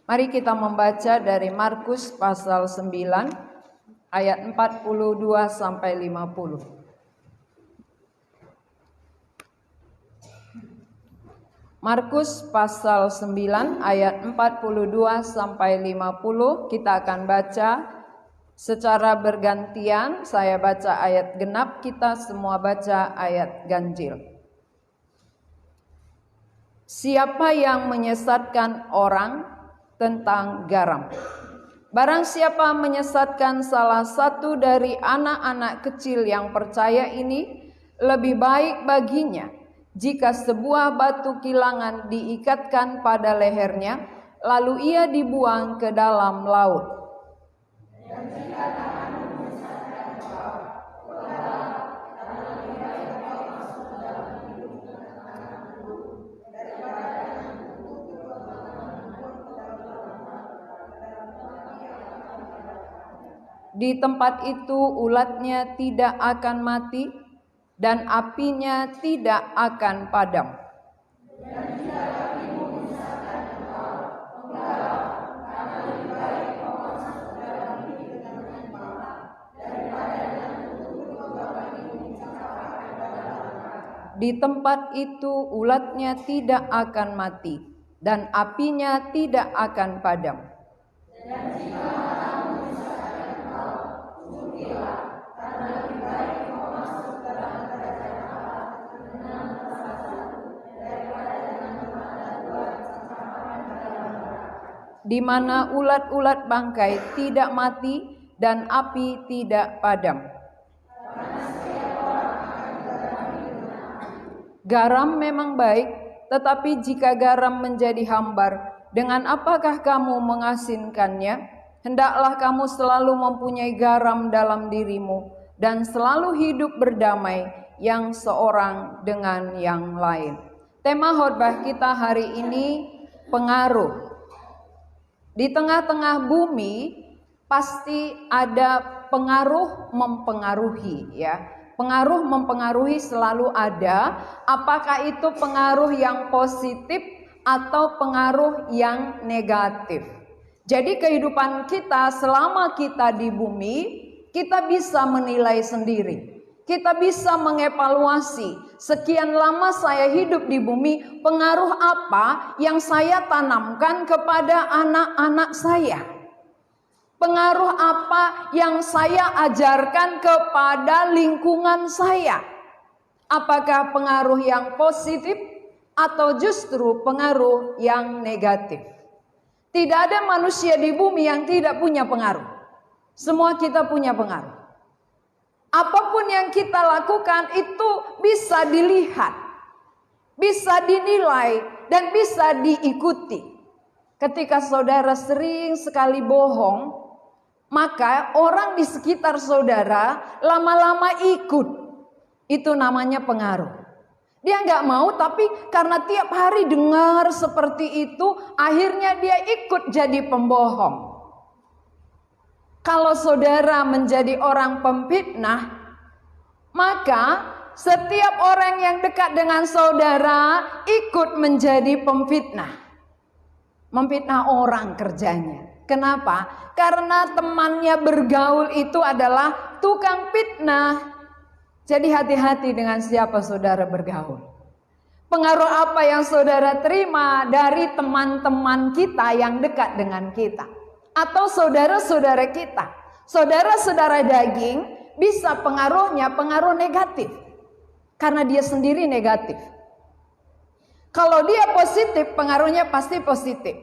Mari kita membaca dari Markus pasal 9 ayat 42 sampai 50. Markus pasal 9 ayat 42 sampai 50 kita akan baca secara bergantian. Saya baca ayat genap, kita semua baca ayat ganjil. Siapa yang menyesatkan orang tentang garam? Barang siapa menyesatkan salah satu dari anak-anak kecil yang percaya ini, lebih baik baginya jika sebuah batu kilangan diikatkan pada lehernya, lalu ia dibuang ke dalam laut. Dan jika tanganmu menyesatkan engkau, di tempat itu ulatnya tidak akan mati dan apinya tidak akan padam. Dan jika kakimu menyesatkan engkau, engkau karena lebih baik kau masuk dalam hidup dengan penyimpangan daripada dengan untuk kedua kakimu dicampakkan dalam neraka. Di tempat itu ulatnya tidak akan mati dan apinya tidak akan padam. Dan jika di mana ulat-ulat bangkai tidak mati dan api tidak padam. Garam memang baik, tetapi jika garam menjadi hambar, dengan apakah kamu mengasinkannya? Hendaklah kamu selalu mempunyai garam dalam dirimu dan selalu hidup berdamai yang seorang dengan yang lain. Tema khotbah kita hari ini pengaruh. Di tengah-tengah bumi pasti ada pengaruh mempengaruhi, ya. Pengaruh mempengaruhi selalu ada. Apakah itu pengaruh yang positif atau pengaruh yang negatif? Jadi kehidupan kita selama kita di bumi, kita bisa menilai sendiri. Kita bisa mengevaluasi sekian lama saya hidup di bumi, pengaruh apa yang saya tanamkan kepada anak-anak saya. Pengaruh apa yang saya ajarkan kepada lingkungan saya. Apakah pengaruh yang positif atau justru pengaruh yang negatif? Tidak ada manusia di bumi yang tidak punya pengaruh. Semua kita punya pengaruh. Apapun yang kita lakukan itu bisa dilihat, bisa dinilai, dan bisa diikuti. Ketika saudara sering sekali bohong, maka orang di sekitar saudara lama-lama ikut. Itu namanya pengaruh. Dia nggak mau, tapi karena tiap hari dengar seperti itu, akhirnya dia ikut jadi pembohong. Kalau saudara menjadi orang pemfitnah, maka setiap orang yang dekat dengan saudara ikut menjadi pemfitnah. Memfitnah orang kerjanya. Kenapa? Karena temannya bergaul itu adalah tukang fitnah. Jadi hati-hati dengan siapa saudara bergaul. Pengaruh apa yang saudara terima dari teman-teman kita yang dekat dengan kita. Atau saudara-saudara kita. Saudara-saudara daging bisa pengaruhnya pengaruh negatif. Karena dia sendiri negatif. Kalau dia positif, pengaruhnya pasti positif.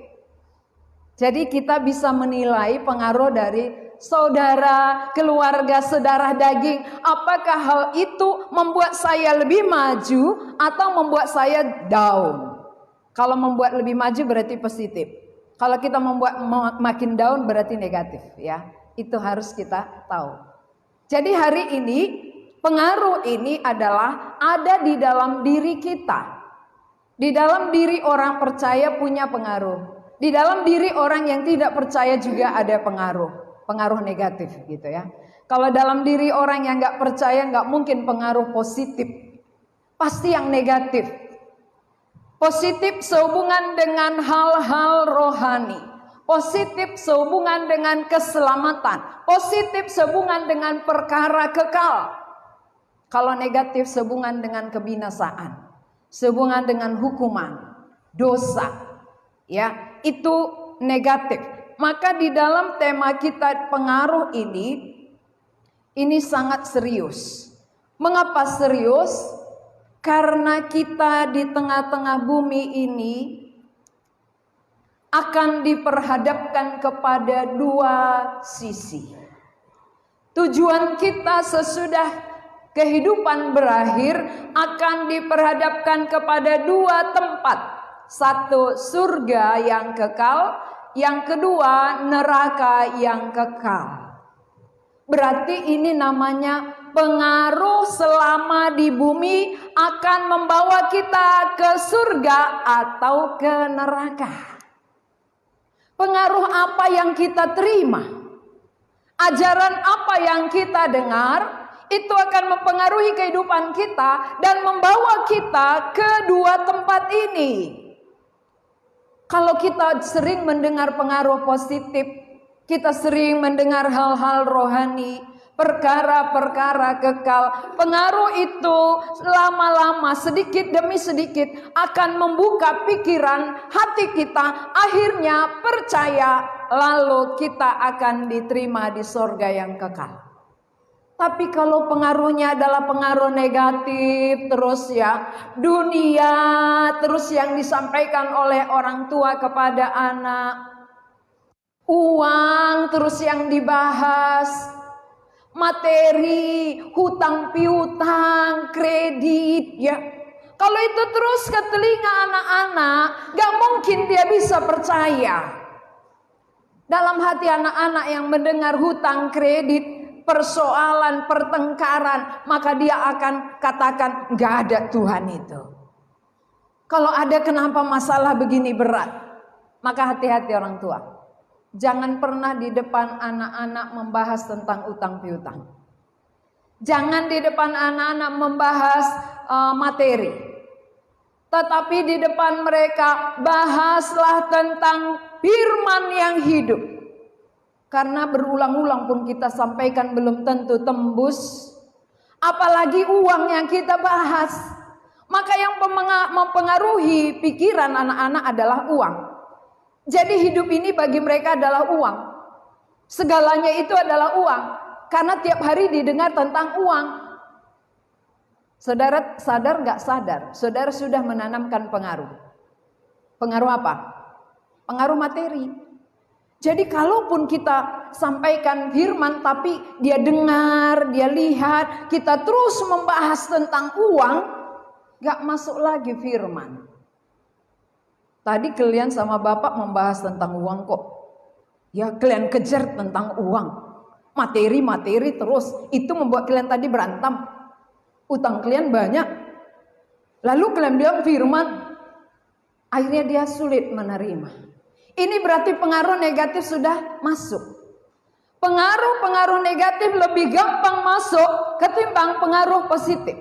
Jadi kita bisa menilai pengaruh dari saudara, keluarga, saudara daging. Apakah hal itu membuat saya lebih maju atau membuat saya down? Kalau membuat lebih maju berarti positif. Kalau kita membuat makin down berarti negatif, ya. Itu harus kita tahu. Jadi hari ini pengaruh ini adalah ada di dalam diri kita. Di dalam diri orang percaya punya pengaruh. Di dalam diri orang yang tidak percaya juga ada pengaruh. Pengaruh negatif gitu ya. Kalau dalam diri orang yang gak percaya gak mungkin pengaruh positif. Pasti yang negatif. Positif sehubungan dengan hal-hal rohani. Positif sehubungan dengan keselamatan. Positif sehubungan dengan perkara kekal. Kalau negatif sehubungan dengan kebinasaan. Sehubungan dengan hukuman, dosa. Ya, itu negatif. Maka di dalam tema kita pengaruh ini sangat serius. Mengapa serius? Karena kita di tengah-tengah bumi ini akan diperhadapkan kepada dua sisi. Tujuan kita sesudah kehidupan berakhir akan diperhadapkan kepada dua tempat. Satu, surga yang kekal. Yang kedua, neraka yang kekal. Berarti ini namanya pengaruh selama di bumi akan membawa kita ke surga atau ke neraka. Pengaruh apa yang kita terima, ajaran apa yang kita dengar, itu akan mempengaruhi kehidupan kita dan membawa kita ke dua tempat ini. Kalau kita sering mendengar pengaruh positif, kita sering mendengar hal-hal rohani, perkara-perkara kekal, pengaruh itu lama-lama sedikit demi sedikit akan membuka pikiran hati kita, akhirnya percaya, lalu kita akan diterima di sorga yang kekal. Tapi kalau pengaruhnya adalah pengaruh negatif terus ya, dunia terus yang disampaikan oleh orang tua kepada anak, uang terus yang dibahas, materi, hutang piutang, kredit ya. Kalau itu terus ke telinga anak-anak, gak mungkin dia bisa percaya. Dalam hati anak-anak yang mendengar hutang kredit, persoalan, pertengkaran, maka dia akan katakan gak ada Tuhan itu. Kalau ada, kenapa masalah begini berat? Maka hati-hati orang tua. Jangan pernah di depan anak-anak membahas tentang utang piutang. Jangan di depan anak-anak membahas materi. Tetapi di depan mereka bahaslah tentang firman yang hidup. Karena berulang-ulang pun kita sampaikan belum tentu tembus. Apalagi uang yang kita bahas. Maka yang mempengaruhi pikiran anak-anak adalah uang. Jadi hidup ini bagi mereka adalah uang. Segalanya itu adalah uang. Karena tiap hari didengar tentang uang. Saudara sadar gak sadar? Saudara sudah menanamkan pengaruh. Pengaruh apa? Pengaruh materi. Jadi kalaupun kita sampaikan firman tapi dia dengar, dia lihat, kita terus membahas tentang uang, gak masuk lagi firman. Tadi kalian sama Bapak membahas tentang uang kok. Ya kalian kejar tentang uang. Materi-materi terus. Itu membuat kalian tadi berantem. Utang kalian banyak. Lalu kalian bilang firman. Akhirnya dia sulit menerima. Ini berarti pengaruh negatif sudah masuk. Pengaruh-pengaruh negatif lebih gampang masuk ketimbang pengaruh positif.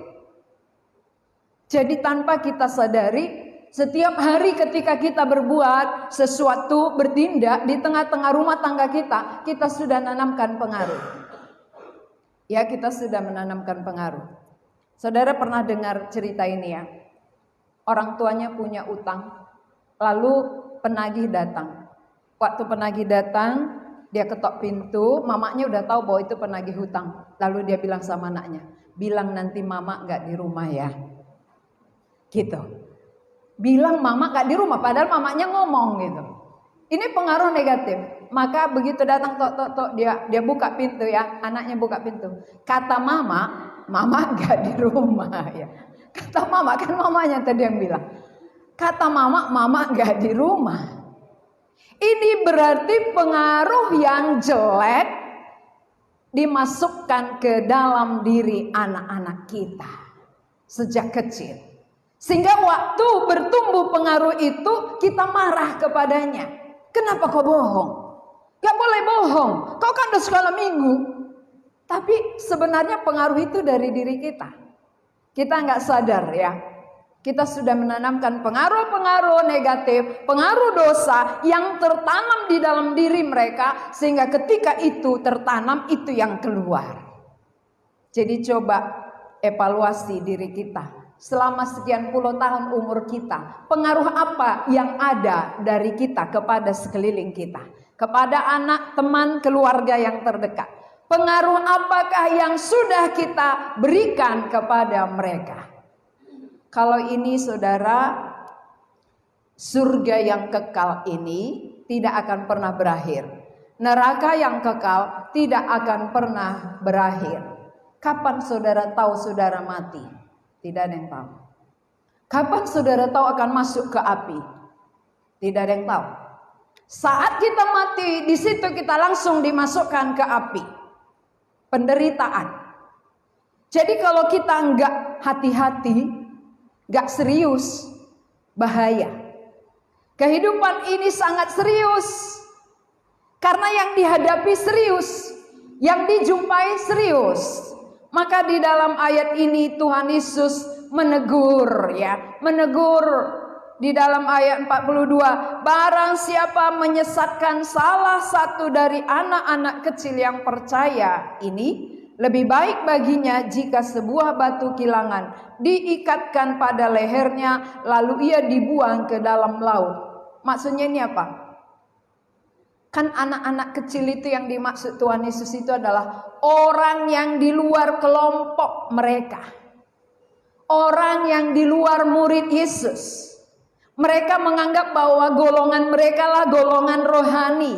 Jadi tanpa kita sadari, setiap hari ketika kita berbuat sesuatu, bertindak di tengah-tengah rumah tangga kita sudah menanamkan pengaruh. Ya, kita sudah menanamkan pengaruh. Saudara pernah dengar cerita ini ya? Orang tuanya punya utang, lalu penagih datang. Waktu penagih datang, dia ketok pintu, mamanya udah tahu bahwa itu penagih hutang. Lalu dia bilang sama anaknya, bilang nanti mama gak di rumah ya. Gitu. Bilang mama gak di rumah, padahal mamanya ngomong gitu. Ini pengaruh negatif. Maka begitu datang tok, dia buka pintu ya, anaknya buka pintu. Kata mama gak di rumah ya. Kata mama, kan mamanya tadi yang bilang. Kata mama gak di rumah. Ini berarti pengaruh yang jelek dimasukkan ke dalam diri anak-anak kita sejak kecil. Sehingga waktu bertumbuh pengaruh itu kita marah kepadanya. Kenapa kau bohong? Gak boleh bohong. Kau kan udah sekolah minggu. Tapi sebenarnya pengaruh itu dari diri kita. Kita gak sadar ya. Kita sudah menanamkan pengaruh-pengaruh negatif, pengaruh dosa yang tertanam di dalam diri mereka, sehingga ketika itu tertanam, itu yang keluar. Jadi coba evaluasi diri kita. Selama sekian puluh tahun umur kita, pengaruh apa yang ada dari kita kepada sekeliling kita? Kepada anak, teman, keluarga yang terdekat. Pengaruh apakah yang sudah kita berikan kepada mereka? Kalau ini saudara, surga yang kekal ini tidak akan pernah berakhir. Neraka yang kekal tidak akan pernah berakhir. Kapan saudara tahu saudara mati? Tidak ada yang tahu. Kapan saudara tahu akan masuk ke api? Tidak ada yang tahu. Saat kita mati, di situ kita langsung dimasukkan ke api. Penderitaan. Jadi kalau kita enggak hati-hati, gak serius, bahaya. Kehidupan ini sangat serius. Karena yang dihadapi serius, yang dijumpai serius. Maka di dalam ayat ini Tuhan Yesus menegur ya, menegur di dalam ayat 42, barang siapa menyesatkan salah satu dari anak-anak kecil yang percaya ini, lebih baik baginya jika sebuah batu kilangan diikatkan pada lehernya lalu ia dibuang ke dalam laut. Maksudnya ini apa? Kan anak-anak kecil itu yang dimaksud Tuhan Yesus itu adalah orang yang di luar kelompok mereka. Orang yang di luar murid Yesus. Mereka menganggap bahwa golongan mereka lah golongan rohani.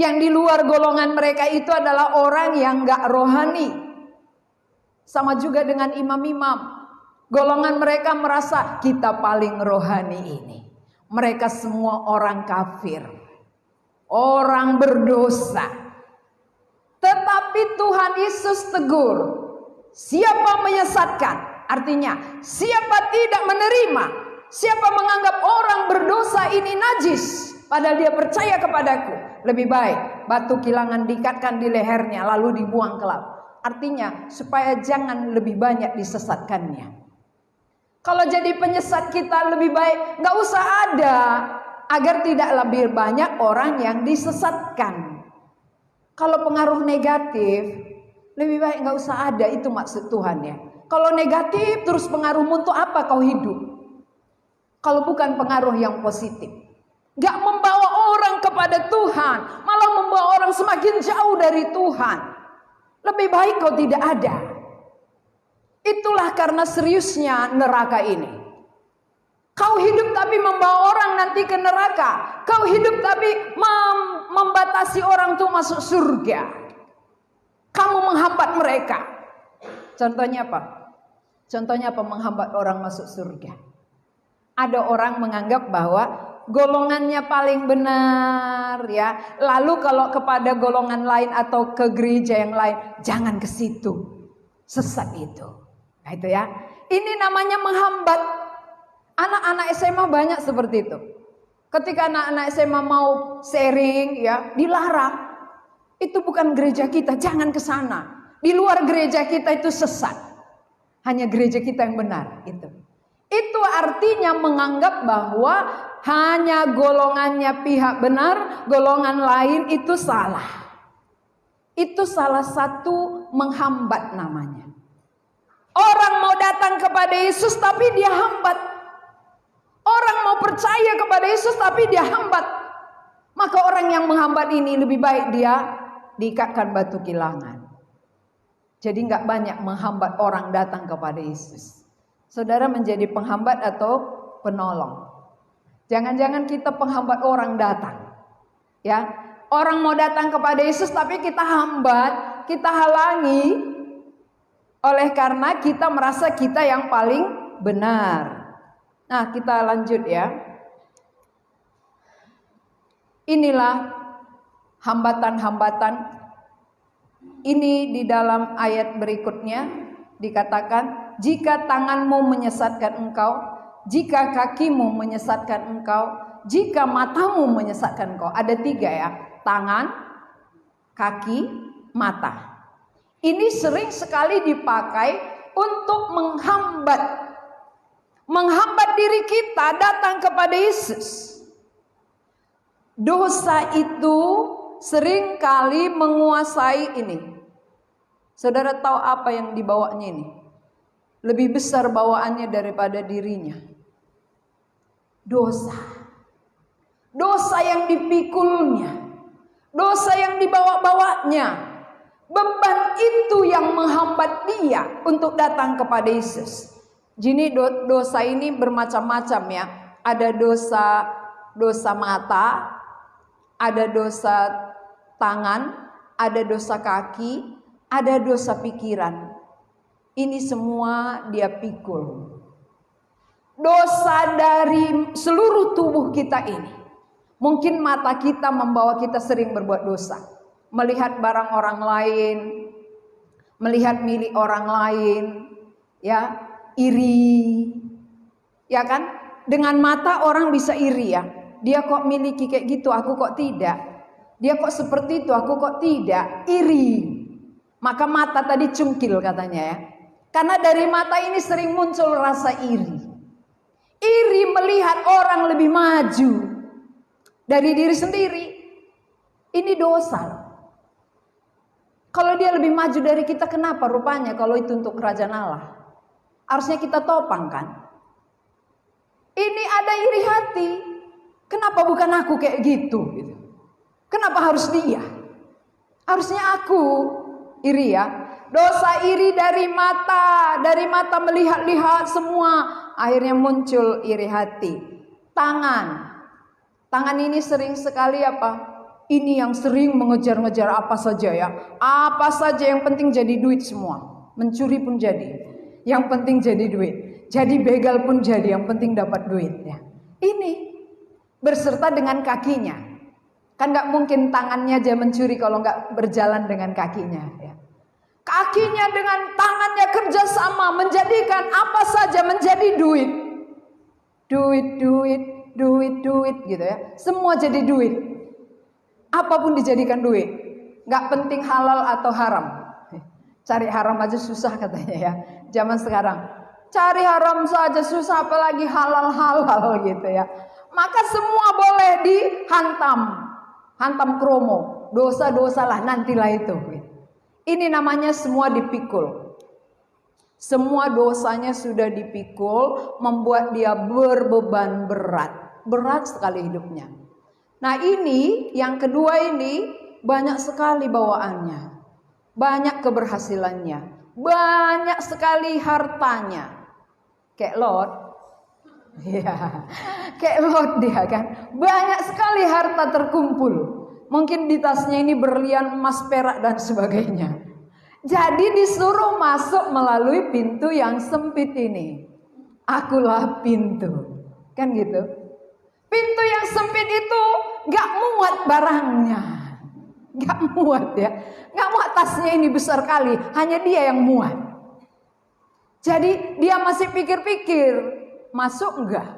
Yang di luar golongan mereka itu adalah orang yang gak rohani. Sama juga dengan imam-imam. Golongan mereka merasa kita paling rohani ini. Mereka semua orang kafir. Orang berdosa. Tetapi Tuhan Yesus tegur. Siapa menyesatkan? Artinya siapa tidak menerima. Siapa menganggap orang berdosa ini najis. Padahal dia percaya kepadaku. Lebih baik batu kilangan diikatkan di lehernya lalu dibuang ke laut. Artinya supaya jangan lebih banyak disesatkannya. Kalau jadi penyesat kita lebih baik gak usah ada. Agar tidak lebih banyak orang yang disesatkan. Kalau pengaruh negatif lebih baik gak usah ada. Itu maksud Tuhan ya. Kalau negatif terus pengaruhmu untuk apa kau hidup? Kalau bukan pengaruh yang positif. Gak membawa orang kepada Tuhan. Malah membawa orang semakin jauh dari Tuhan. Lebih baik kau tidak ada. Itulah karena seriusnya neraka ini. Kau hidup tapi membawa orang nanti ke neraka. Kau hidup tapi membatasi orang untuk masuk surga. Kamu menghambat mereka. Contohnya apa? Contohnya apa menghambat orang masuk surga? Ada orang menganggap bahwa golongannya paling benar ya. Lalu kalau kepada golongan lain atau ke gereja yang lain, jangan ke situ. Sesat itu. Nah itu ya. Ini namanya menghambat. Anak-anak SMA banyak seperti itu. Ketika anak-anak SMA mau sharing ya, dilarang. Itu bukan gereja kita, jangan ke sana. Di luar gereja kita itu sesat. Hanya gereja kita yang benar itu. Itu artinya menganggap bahwa hanya golongannya pihak benar, golongan lain itu salah. Itu salah satu menghambat namanya. Orang mau datang kepada Yesus tapi dia hambat. Orang mau percaya kepada Yesus tapi dia hambat. Maka orang yang menghambat ini lebih baik dia diikatkan batu kilangan. Jadi gak banyak menghambat orang datang kepada Yesus. Saudara menjadi penghambat atau penolong. Jangan-jangan kita penghambat orang datang. Ya, orang mau datang kepada Yesus tapi kita hambat, kita halangi. Oleh karena kita merasa kita yang paling benar. Nah, kita lanjut ya. Inilah hambatan-hambatan. Ini di dalam ayat berikutnya dikatakan, jika tanganmu menyesatkan engkau, jika kakimu menyesatkan engkau, jika matamu menyesatkan engkau. Ada 3 ya, tangan, kaki, mata. Ini sering sekali dipakai untuk menghambat menghambat diri kita datang kepada Yesus. Dosa itu seringkali menguasai ini. Saudara tahu apa yang dibawanya ini? Lebih besar bawaannya daripada dirinya. Dosa. Dosa yang dipikulnya. Dosa yang dibawa-bawanya. Beban itu yang menghambat dia untuk datang kepada Yesus. Jadi dosa ini bermacam-macam ya. Ada dosa mata, ada dosa tangan, ada dosa kaki, ada dosa pikiran. Ini semua dia pikul. Dosa dari seluruh tubuh kita ini. Mungkin mata kita membawa kita sering berbuat dosa. Melihat barang orang lain, melihat milik orang lain, ya, iri. Ya kan? Dengan mata orang bisa iri ya. Dia kok miliki kayak gitu, aku kok tidak. Dia kok seperti itu, aku kok tidak. Iri. Maka mata tadi cungkil katanya ya. Karena dari mata ini sering muncul rasa iri. Iri melihat orang lebih maju dari diri sendiri. Ini dosa. Kalau dia lebih maju dari kita, kenapa rupanya kalau itu untuk kerajaan Allah? Harusnya kita topang kan? Ini ada iri hati. Kenapa bukan aku kayak gitu? Kenapa harus dia? Harusnya aku iri ya. Dosa iri dari mata melihat-lihat semua, akhirnya muncul iri hati. Tangan ini sering sekali apa? Ini yang sering mengejar-ngejar apa saja ya. Apa saja yang penting jadi duit semua. Mencuri pun jadi. Yang penting jadi duit. Jadi begal pun jadi, yang penting dapat duit ya. Ini berserta dengan kakinya. Kan gak mungkin tangannya aja mencuri kalau gak berjalan dengan kakinya ya. Kakinya dengan tangannya kerjasama menjadikan apa saja menjadi duit. Duit gitu ya. Semua jadi duit. Apapun dijadikan duit. Gak penting halal atau haram. Cari haram aja susah katanya ya. Zaman sekarang. Cari haram saja susah, apalagi halal gitu ya. Maka semua boleh dihantam. Hantam kromo. Dosa-dosa lah nantilah itu. Ini namanya semua dipikul. Semua dosanya sudah dipikul, membuat dia berbeban berat. Berat sekali hidupnya. Nah ini, yang kedua ini, banyak sekali bawaannya. Banyak keberhasilannya. Banyak sekali hartanya. Kayak Lot. Ya, kayak Lot dia kan. Banyak sekali harta terkumpul. Mungkin di tasnya ini berlian, emas, perak dan sebagainya. Jadi disuruh masuk melalui pintu yang sempit ini. Akulah pintu. Kan gitu. Pintu yang sempit itu gak muat barangnya. Gak muat ya. Gak muat, tasnya ini besar kali. Hanya dia yang muat. Jadi dia masih pikir-pikir. Masuk enggak?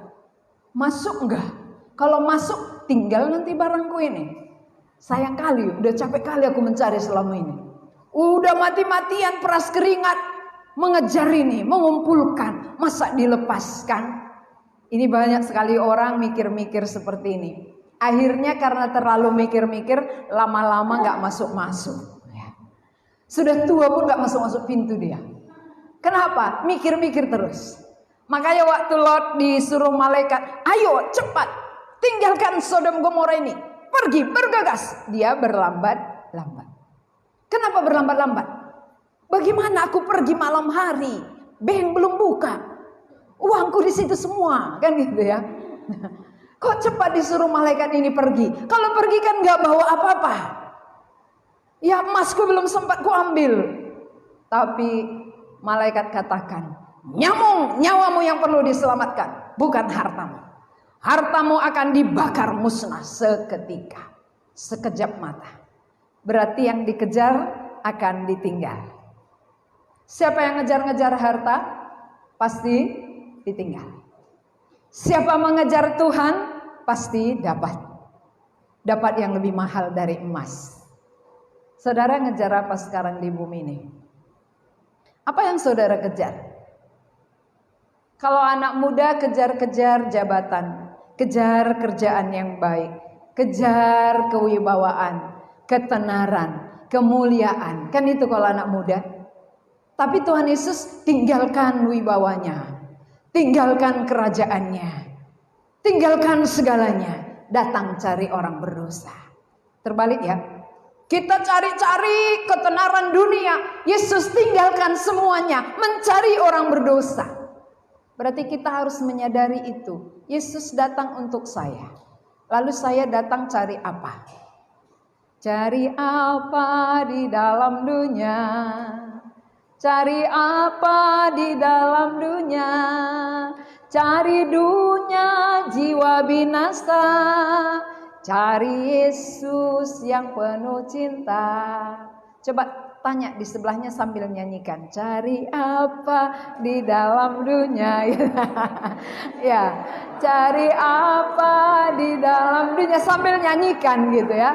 Masuk enggak? Kalau masuk tinggal nanti barangku ini. Sayang kali, udah capek kali aku mencari selama ini. Udah mati-matian peras keringat mengejar ini, mengumpulkan, masa dilepaskan? Ini banyak sekali orang mikir-mikir seperti ini. Akhirnya karena terlalu mikir-mikir, lama-lama gak masuk-masuk. Sudah tua pun gak masuk-masuk pintu dia. Kenapa? Mikir-mikir terus. Makanya waktu Lot disuruh malaikat, ayo cepat tinggalkan Sodom Gomora ini. Pergi, bergegas. Dia berlambat-lambat. Kenapa berlambat-lambat? Bagaimana aku pergi malam hari? Bank belum buka. Uangku di situ semua, kan gitu ya. Kok cepat disuruh malaikat ini pergi? Kalau pergi kan gak bawa apa-apa. Ya emasku belum sempat ku ambil. Tapi malaikat katakan, nyawamu yang perlu diselamatkan, bukan hartamu. Hartamu akan dibakar musnah seketika, sekejap mata. Berarti yang dikejar akan ditinggal. Siapa yang ngejar-ngejar harta, pasti ditinggal. Siapa mengejar Tuhan, pasti dapat. Dapat yang lebih mahal dari emas. Saudara ngejar apa sekarang di bumi ini? Apa yang saudara kejar? Kalau anak muda kejar-kejar jabatan, kejar kerjaan yang baik, kejar kewibawaan, ketenaran, kemuliaan. Kan itu kalau anak muda. Tapi Tuhan Yesus tinggalkan wibawanya, tinggalkan kerajaannya, tinggalkan segalanya, datang cari orang berdosa. Terbalik ya. Kita cari-cari ketenaran dunia, Yesus tinggalkan semuanya, mencari orang berdosa. Berarti kita harus menyadari itu. Yesus datang untuk saya. Lalu saya datang cari apa? Cari apa di dalam dunia? Cari apa di dalam dunia? Cari dunia jiwa binasa. Cari Yesus yang penuh cinta. Coba tanya di sebelahnya sambil nyanyikan. Cari apa di dalam dunia? Ya, cari apa di dalam dunia sambil nyanyikan gitu ya.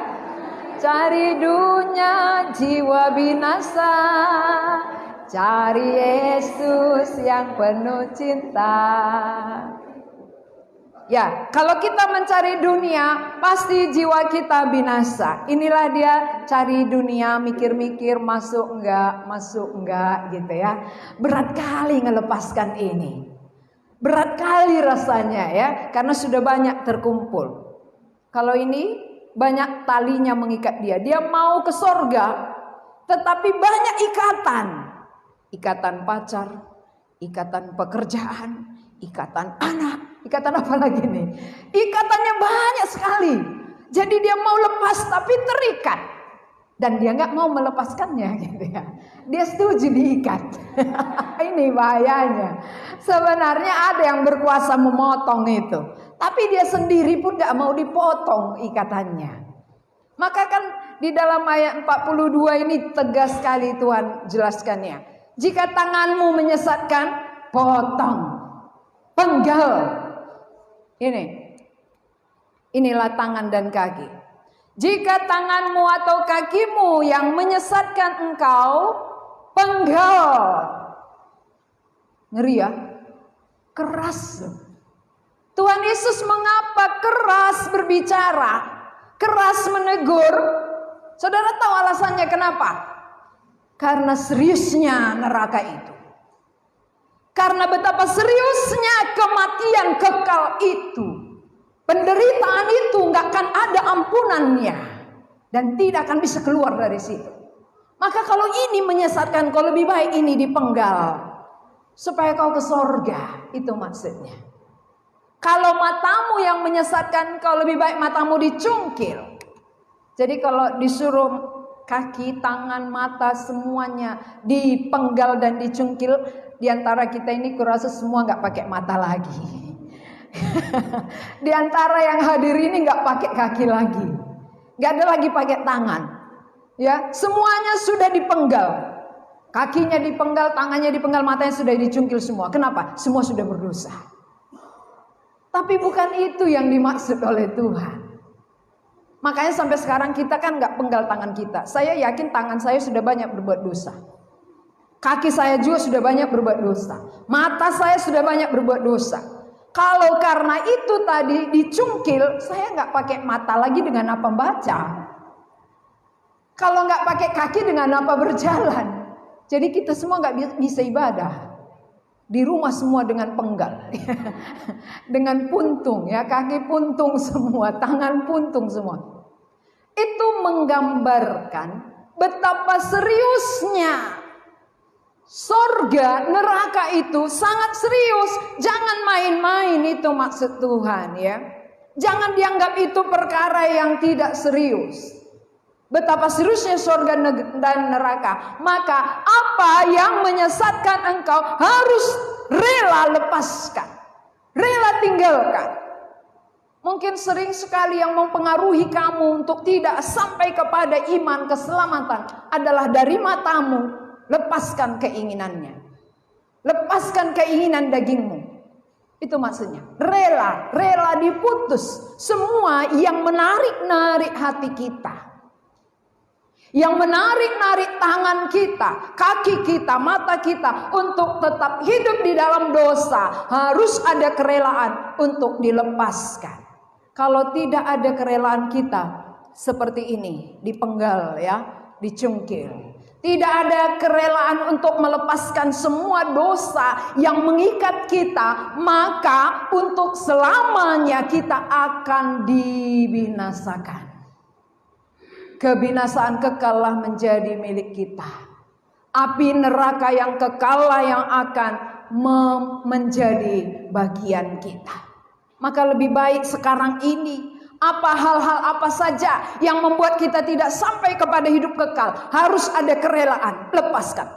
Cari dunia jiwa binasa. Cari Yesus yang penuh cinta. Ya, kalau kita mencari dunia, pasti jiwa kita binasa. Inilah dia cari dunia, mikir-mikir masuk enggak gitu ya. Berat kali ngelepaskan ini. Berat kali rasanya ya, karena sudah banyak terkumpul. Kalau ini banyak talinya mengikat dia. Dia mau ke sorga, tetapi banyak ikatan. Ikatan pacar, ikatan pekerjaan, ikatan anak, ikatan apa lagi nih? Ikatannya banyak sekali. Jadi dia mau lepas tapi terikat. Dan dia nggak mau melepaskannya gitu ya. Dia setuju diikat. Ini bahayanya. Sebenarnya ada yang berkuasa memotong itu. Tapi dia sendiri pun nggak mau dipotong ikatannya. Maka kan di dalam ayat 42 ini tegas sekali Tuhan jelaskannya. Jika tanganmu menyesatkan, potong. Penggal. Inilah tangan dan kaki. Jika tanganmu atau kakimu yang menyesatkan engkau, penggal. Ngeri ya? Keras. Tuhan Yesus mengapa keras berbicara? Keras menegur? Saudara tahu alasannya kenapa? Karena seriusnya neraka itu. Karena betapa seriusnya kematian kekal itu. Penderitaan itu gak akan ada ampunannya. Dan tidak akan bisa keluar dari situ. Maka kalau ini menyesatkan, kau lebih baik ini dipenggal. Supaya kau ke sorga. Itu maksudnya. Kalau matamu yang menyesatkan, kau lebih baik matamu dicungkil. Jadi kalau disuruh kaki, tangan, mata semuanya dipenggal dan dicungkil, di antara kita ini kurasa semua nggak pakai mata lagi. Di antara yang hadir ini nggak pakai kaki lagi, nggak ada lagi pakai tangan. Ya, semuanya sudah dipenggal. Kakinya dipenggal, tangannya dipenggal, matanya sudah dicungkil semua. Kenapa? Semua sudah berdosa. Tapi bukan itu yang dimaksud oleh Tuhan. Makanya sampai sekarang kita kan nggak penggal tangan kita. Saya yakin tangan saya sudah banyak berbuat dosa. Kaki saya juga sudah banyak berbuat dosa. Mata saya sudah banyak berbuat dosa. Kalau karena itu tadi dicungkil, saya nggak pakai mata lagi dengan apa baca. Kalau nggak pakai kaki dengan apa berjalan. Jadi kita semua nggak bisa ibadah. Di rumah semua dengan penggal. Dengan puntung ya, kaki puntung semua, tangan puntung semua. Itu menggambarkan betapa seriusnya sorga, neraka itu sangat serius. Jangan main-main, itu maksud Tuhan ya. Jangan dianggap itu perkara yang tidak serius. Betapa seriusnya sorga dan neraka. Maka apa yang menyesatkan engkau harus rela lepaskan, rela tinggalkan. Mungkin sering sekali yang mempengaruhi kamu untuk tidak sampai kepada iman keselamatan adalah dari matamu. Lepaskan keinginannya. Lepaskan keinginan dagingmu. Itu maksudnya. Rela diputus semua yang menarik-narik hati kita. yang menarik-narik tangan kita, kaki kita, mata kita untuk tetap hidup di dalam dosa. Harus ada kerelaan untuk dilepaskan. Kalau tidak ada kerelaan kita seperti ini, dipenggal ya, dicungkil. Tidak ada kerelaan untuk melepaskan semua dosa yang mengikat kita, maka untuk selamanya kita akan dibinasakan. Kebinasaan kekallah menjadi milik kita. Api neraka yang kekallah yang akan menjadi bagian kita. Maka lebih baik sekarang ini, hal-hal apa saja yang membuat kita tidak sampai kepada hidup kekal, harus ada kerelaan. Lepaskan.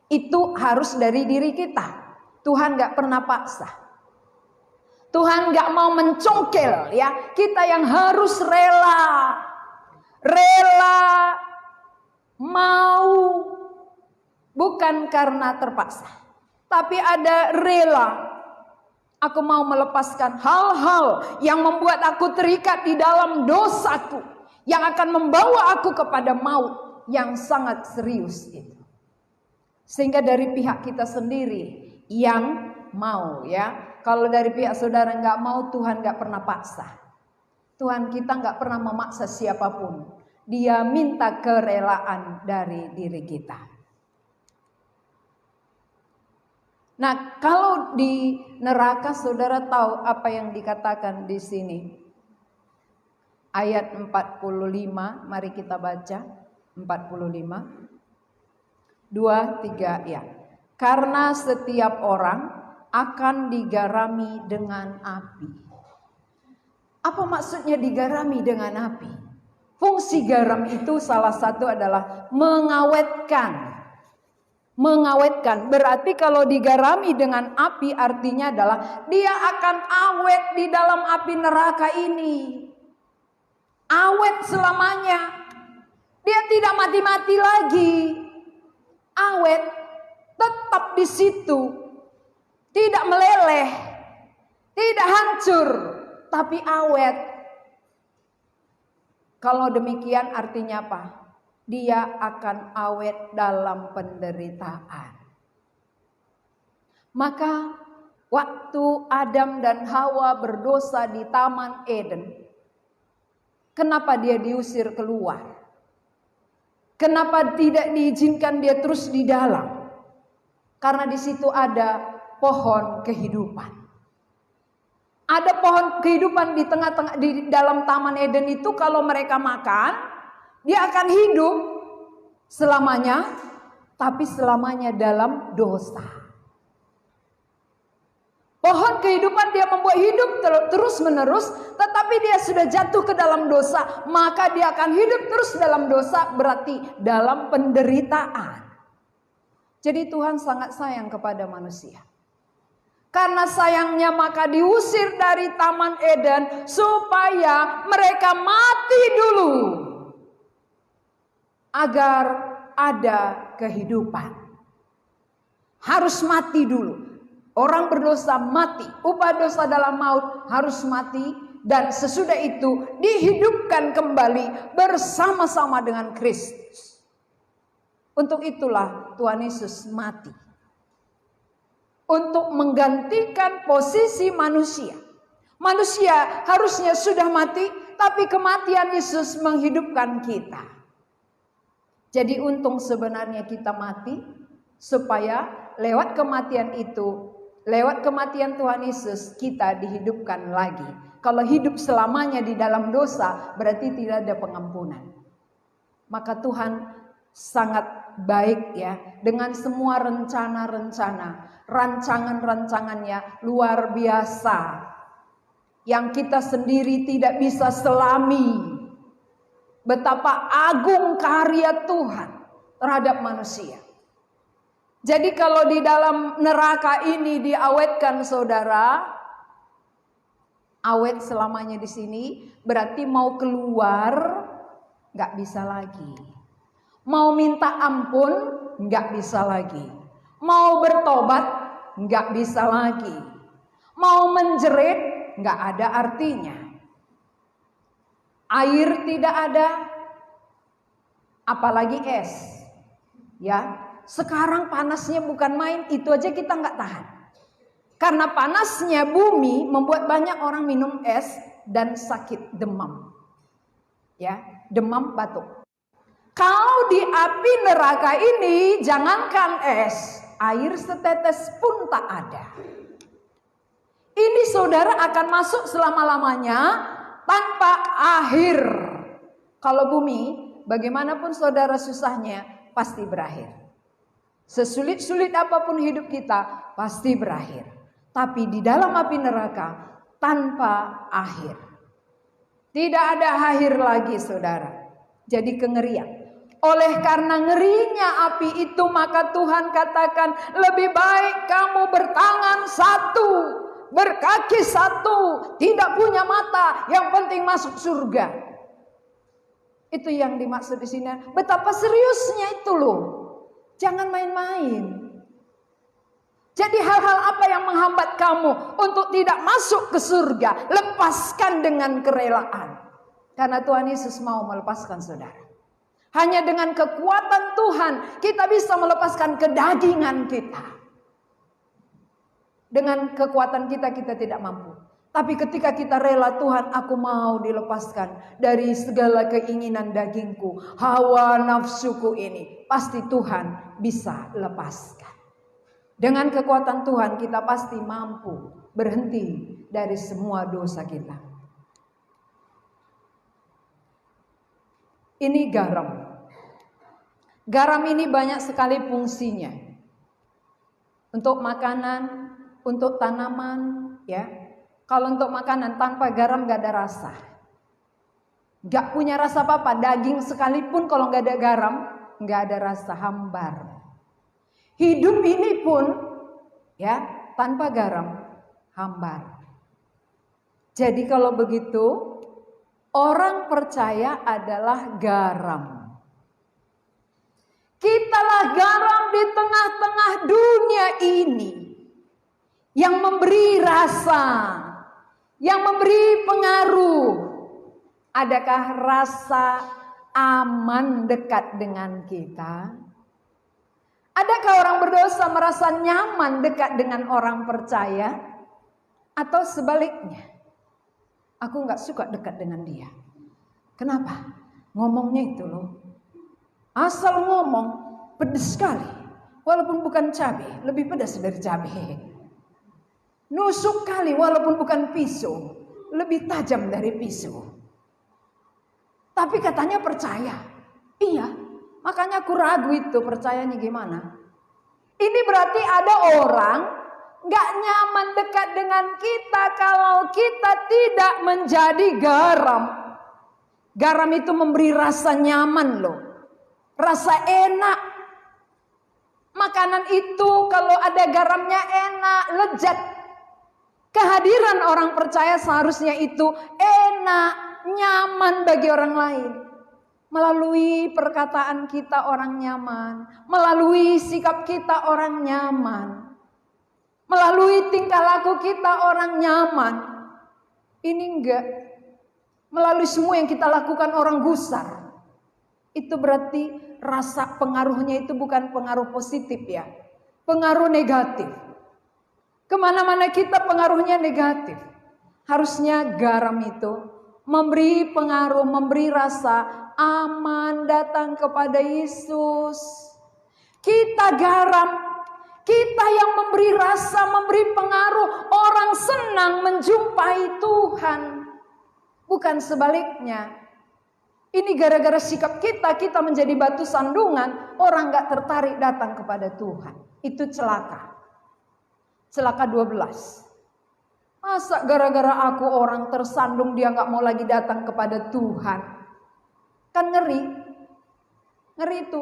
Itu harus dari diri kita. Tuhan gak pernah paksa. Tuhan gak mau mencongkel ya. Kita yang harus rela mau, bukan karena terpaksa, tapi ada rela. Aku mau melepaskan hal-hal yang membuat aku terikat di dalam dosaku, yang akan membawa aku kepada maut yang sangat serius itu. Sehingga dari pihak kita sendiri yang mau ya. Kalau dari pihak saudara nggak mau, Tuhan nggak pernah paksa. Tuhan kita nggak pernah memaksa siapapun. Dia minta kerelaan dari diri kita. Nah, kalau di neraka saudara tahu apa yang dikatakan di sini. Ayat 45, mari kita baca 45. 2, 3 ya. Karena setiap orang akan digarami dengan api. Apa maksudnya digarami dengan api? Fungsi garam itu salah satu adalah mengawetkan. Berarti kalau digarami dengan api artinya adalah dia akan awet di dalam api neraka ini. Awet selamanya. Dia tidak mati-mati lagi. Awet tetap di situ. Tidak meleleh. Tidak hancur. Tapi awet. Kalau demikian artinya apa? Dia akan awet dalam penderitaan. Maka waktu Adam dan Hawa berdosa di Taman Eden, kenapa dia diusir keluar? Kenapa tidak diizinkan dia terus di dalam? Karena di situ ada pohon kehidupan. Ada pohon kehidupan di tengah-tengah di dalam Taman Eden itu, kalau mereka makan dia akan hidup selamanya, tapi selamanya dalam dosa. Pohon kehidupan dia membuat hidup terus menerus, tetapi dia sudah jatuh ke dalam dosa, maka dia akan hidup terus dalam dosa, berarti dalam penderitaan. Jadi Tuhan sangat sayang kepada manusia. Karena sayangnya maka diusir dari Taman Eden supaya mereka mati dulu. Agar ada kehidupan. Harus mati dulu. Orang berdosa mati. Upah dosa dalam maut, harus mati. Dan sesudah itu dihidupkan kembali bersama-sama dengan Kristus. Untuk itulah Tuhan Yesus mati. Untuk menggantikan posisi manusia. Manusia harusnya sudah mati, tapi kematian Yesus menghidupkan kita. Jadi untung sebenarnya kita mati, supaya lewat kematian itu, lewat kematian Tuhan Yesus, kita dihidupkan lagi. Kalau hidup selamanya di dalam dosa, berarti tidak ada pengampunan. Maka Tuhan sangat baik ya, dengan semua rencana-rencana, rancangan-rancangannya luar biasa. Yang kita sendiri tidak bisa selami. Betapa agung karya Tuhan terhadap manusia. Jadi kalau di dalam neraka ini diawetkan saudara, awet selamanya di sini, berarti mau keluar nggak bisa lagi. Mau minta ampun nggak bisa lagi. Mau bertobat nggak bisa lagi. Mau menjerit nggak ada artinya. Air tidak ada, apalagi es. Ya, sekarang panasnya bukan main, itu aja kita nggak tahan. Karena panasnya bumi membuat banyak orang minum es dan sakit demam. Ya, demam batuk. Kalau di api neraka ini jangankan es, air setetes pun tak ada. Ini saudara akan masuk selama-lamanya tanpa akhir. Kalau bumi, bagaimanapun saudara susahnya pasti berakhir. Sesulit-sulit apapun hidup kita pasti berakhir. Tapi di dalam api neraka tanpa akhir. Tidak ada akhir lagi saudara. Jadi kengerian. Oleh karena ngerinya api itu maka Tuhan katakan lebih baik kamu bertangan satu, berkaki satu, tidak punya mata, yang penting masuk surga. Itu yang dimaksud di sini. Betapa seriusnya itu loh. Jangan main-main. Jadi hal-hal apa yang menghambat kamu untuk tidak masuk ke surga, lepaskan dengan kerelaan. Karena Tuhan Yesus mau melepaskan saudara. Hanya dengan kekuatan Tuhan kita bisa melepaskan kedagingan kita. Dengan kekuatan kita tidak mampu. Tapi ketika kita rela, Tuhan aku mau dilepaskan dari segala keinginan dagingku, hawa nafsuku ini. Pasti Tuhan bisa lepaskan. Dengan kekuatan Tuhan kita pasti mampu berhenti dari semua dosa kita. Ini garam. Garam ini banyak sekali fungsinya. Untuk makanan, untuk tanaman, ya. Kalau untuk makanan tanpa garam gak ada rasa. Gak punya rasa apa-apa. Daging sekalipun kalau gak ada garam, gak ada rasa, hambar. Hidup ini pun ya tanpa garam hambar. Jadi kalau begitu orang percaya adalah garam. Kitalah garam di tengah-tengah dunia ini yang memberi rasa, yang memberi pengaruh. Adakah rasa aman dekat dengan kita? Adakah orang berdosa merasa nyaman dekat dengan orang percaya? Atau sebaliknya? Aku gak suka dekat dengan dia. Kenapa? Ngomongnya itu loh. Asal ngomong, pedas sekali. Walaupun bukan cabai, lebih pedas dari cabai. Nusuk kali, walaupun bukan pisau, lebih tajam dari pisau. Tapi katanya percaya. Iya, makanya aku ragu itu percayanya gimana. Ini berarti ada orang gak nyaman dekat dengan kita kalau kita tidak menjadi garam. Garam itu memberi rasa nyaman loh. Rasa enak. Makanan itu kalau ada garamnya enak, lezat. Kehadiran orang percaya seharusnya itu enak, nyaman bagi orang lain. Melalui perkataan kita orang nyaman. Melalui sikap kita orang nyaman. Melalui tingkah laku kita orang nyaman. Ini enggak. Melalui semua yang kita lakukan orang gusar. Itu berarti rasa pengaruhnya itu bukan pengaruh positif ya. Pengaruh negatif. Kemana-mana kita pengaruhnya negatif. Harusnya garam itu memberi pengaruh, memberi rasa aman datang kepada Yesus. Kita garam. Kita yang memberi rasa, memberi pengaruh. Orang senang menjumpai Tuhan. Bukan sebaliknya. Ini gara-gara sikap kita menjadi batu sandungan. Orang gak tertarik datang kepada Tuhan. Itu celaka. Celaka 12. Masa gara-gara aku orang tersandung dia gak mau lagi datang kepada Tuhan. Kan ngeri. Ngeri itu.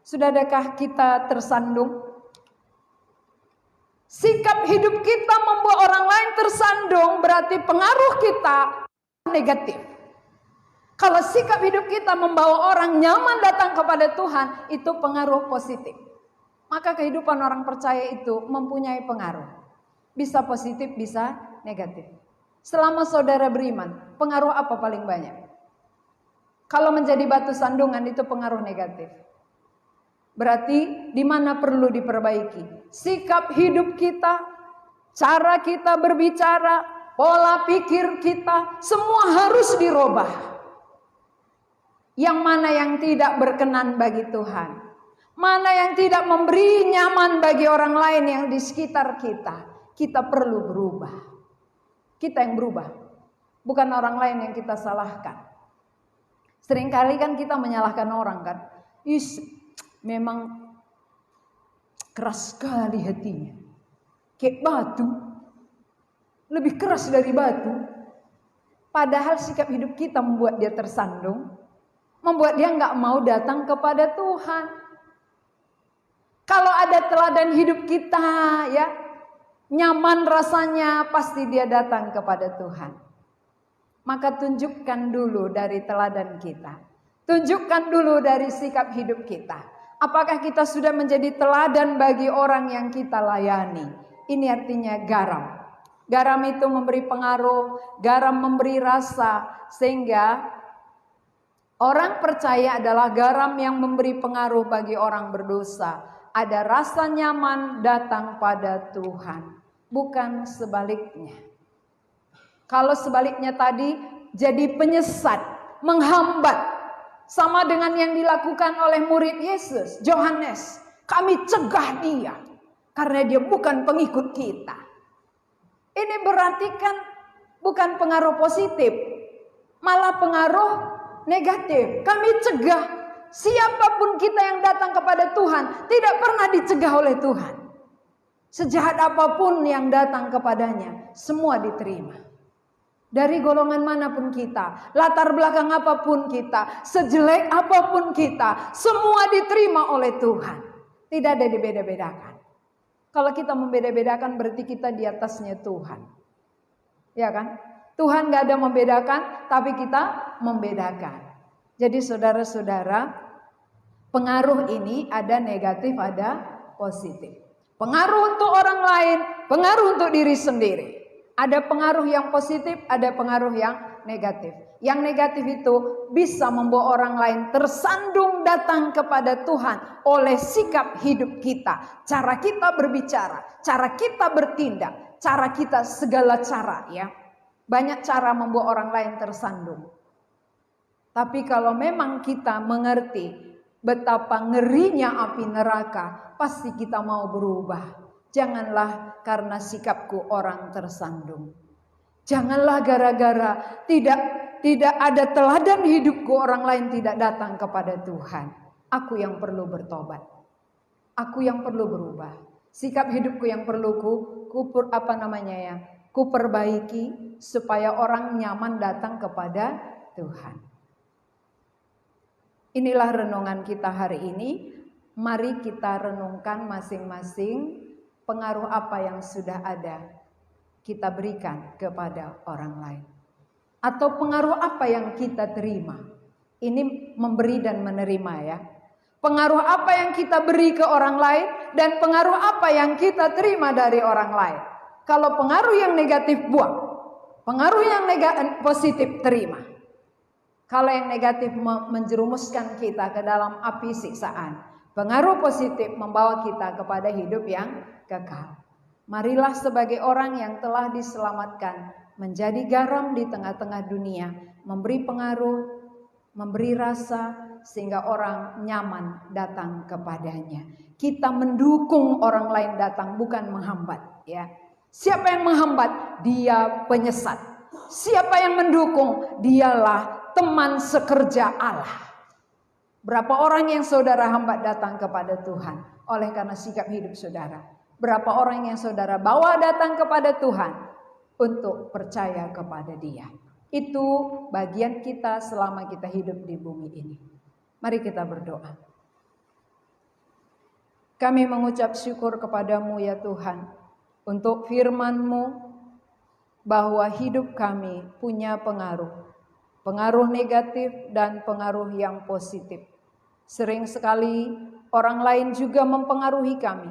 Sudah adakah kita tersandung? Sikap hidup kita membuat orang lain tersandung, berarti pengaruh kita negatif. Kalau sikap hidup kita membawa orang nyaman datang kepada Tuhan, itu pengaruh positif. Maka kehidupan orang percaya itu mempunyai pengaruh. Bisa positif, bisa negatif. Selama saudara beriman, pengaruh apa paling banyak? Kalau menjadi batu sandungan itu pengaruh negatif. Berarti di mana perlu diperbaiki? Sikap hidup kita, cara kita berbicara, pola pikir kita, semua harus dirubah. Yang mana yang tidak berkenan bagi Tuhan, mana yang tidak memberi nyaman bagi orang lain yang di sekitar kita perlu berubah. Kita yang berubah, bukan orang lain yang kita salahkan. Seringkali kan kita menyalahkan orang kan, memang keras sekali hatinya, kayak batu, lebih keras dari batu. Padahal sikap hidup kita membuat dia tersandung, membuat dia nggak mau datang kepada Tuhan. Kalau ada teladan hidup kita ya, nyaman rasanya, pasti dia datang kepada Tuhan. Maka tunjukkan dulu dari teladan kita, tunjukkan dulu dari sikap hidup kita. Apakah kita sudah menjadi teladan bagi orang yang kita layani? Ini artinya garam. Garam itu memberi pengaruh, garam memberi rasa, sehingga orang percaya adalah garam yang memberi pengaruh bagi orang berdosa. Ada rasa nyaman datang pada Tuhan, bukan sebaliknya. Kalau sebaliknya tadi jadi penyesat, menghambat, sama dengan yang dilakukan oleh murid Yesus, Yohanes. Kami cegah dia karena dia bukan pengikut kita. Ini berarti kan bukan pengaruh positif, malah pengaruh negatif. Kami cegah siapapun kita yang datang kepada Tuhan, tidak pernah dicegah oleh Tuhan. Sejahat apapun yang datang kepadanya, semua diterima. Dari golongan manapun kita, latar belakang apapun kita, sejelek apapun kita, semua diterima oleh Tuhan. Tidak ada dibeda-bedakan. Kalau kita membeda-bedakan berarti kita di atasnya Tuhan. Ya kan? Tuhan gak ada membedakan, tapi kita membedakan. Jadi saudara-saudara, pengaruh ini ada negatif, ada positif. Pengaruh untuk orang lain, pengaruh untuk diri sendiri. Ada pengaruh yang positif, ada pengaruh yang negatif. Yang negatif itu bisa membawa orang lain tersandung datang kepada Tuhan oleh sikap hidup kita. Cara kita berbicara, cara kita bertindak, cara kita segala cara ya. Banyak cara membawa orang lain tersandung. Tapi kalau memang kita mengerti betapa ngerinya api neraka, pasti kita mau berubah. Janganlah karena sikapku orang tersandung. Janganlah gara-gara tidak ada teladan hidupku orang lain tidak datang kepada Tuhan. Aku yang perlu bertobat. Aku yang perlu berubah. Sikap hidupku yang perlu ku perbaiki supaya orang nyaman datang kepada Tuhan. Inilah renungan kita hari ini. Mari kita renungkan masing-masing. Pengaruh apa yang sudah ada kita berikan kepada orang lain. Atau pengaruh apa yang kita terima. Ini memberi dan menerima ya. Pengaruh apa yang kita beri ke orang lain dan pengaruh apa yang kita terima dari orang lain. Kalau pengaruh yang negatif buang. Pengaruh yang positif terima. Kalau yang negatif menjerumuskan kita ke dalam api siksaan. Pengaruh positif membawa kita kepada hidup yang kekal. Marilah sebagai orang yang telah diselamatkan menjadi garam di tengah-tengah dunia, memberi pengaruh, memberi rasa sehingga orang nyaman datang kepadanya. Kita mendukung orang lain datang, bukan menghambat ya. Siapa yang menghambat? Dia penyesat. Siapa yang mendukung? Dialah teman sekerja Allah. Berapa orang yang saudara hambat datang kepada Tuhan oleh karena sikap hidup saudara? Berapa orang yang saudara bawa datang kepada Tuhan untuk percaya kepada Dia? Itu bagian kita selama kita hidup di bumi ini. Mari kita berdoa. Kami mengucap syukur kepadamu ya Tuhan untuk firman-Mu bahwa hidup kami punya pengaruh. Pengaruh negatif dan pengaruh yang positif. Sering sekali orang lain juga mempengaruhi kami.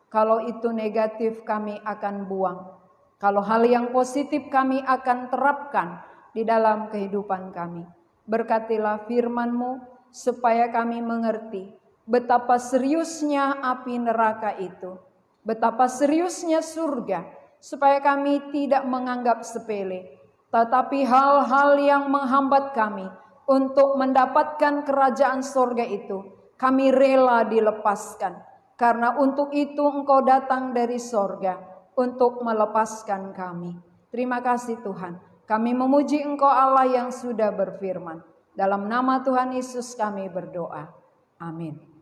Kalau itu negatif kami akan buang. Kalau hal yang positif kami akan terapkan di dalam kehidupan kami. Berkatilah firman-Mu supaya kami mengerti betapa seriusnya api neraka itu, betapa seriusnya surga, supaya kami tidak menganggap sepele, tetapi hal-hal yang menghambat kami untuk mendapatkan kerajaan surga itu, kami rela dilepaskan. Karena untuk itu Engkau datang dari surga untuk melepaskan kami. Terima kasih Tuhan. Kami memuji Engkau Allah yang sudah berfirman. Dalam nama Tuhan Yesus kami berdoa. Amin.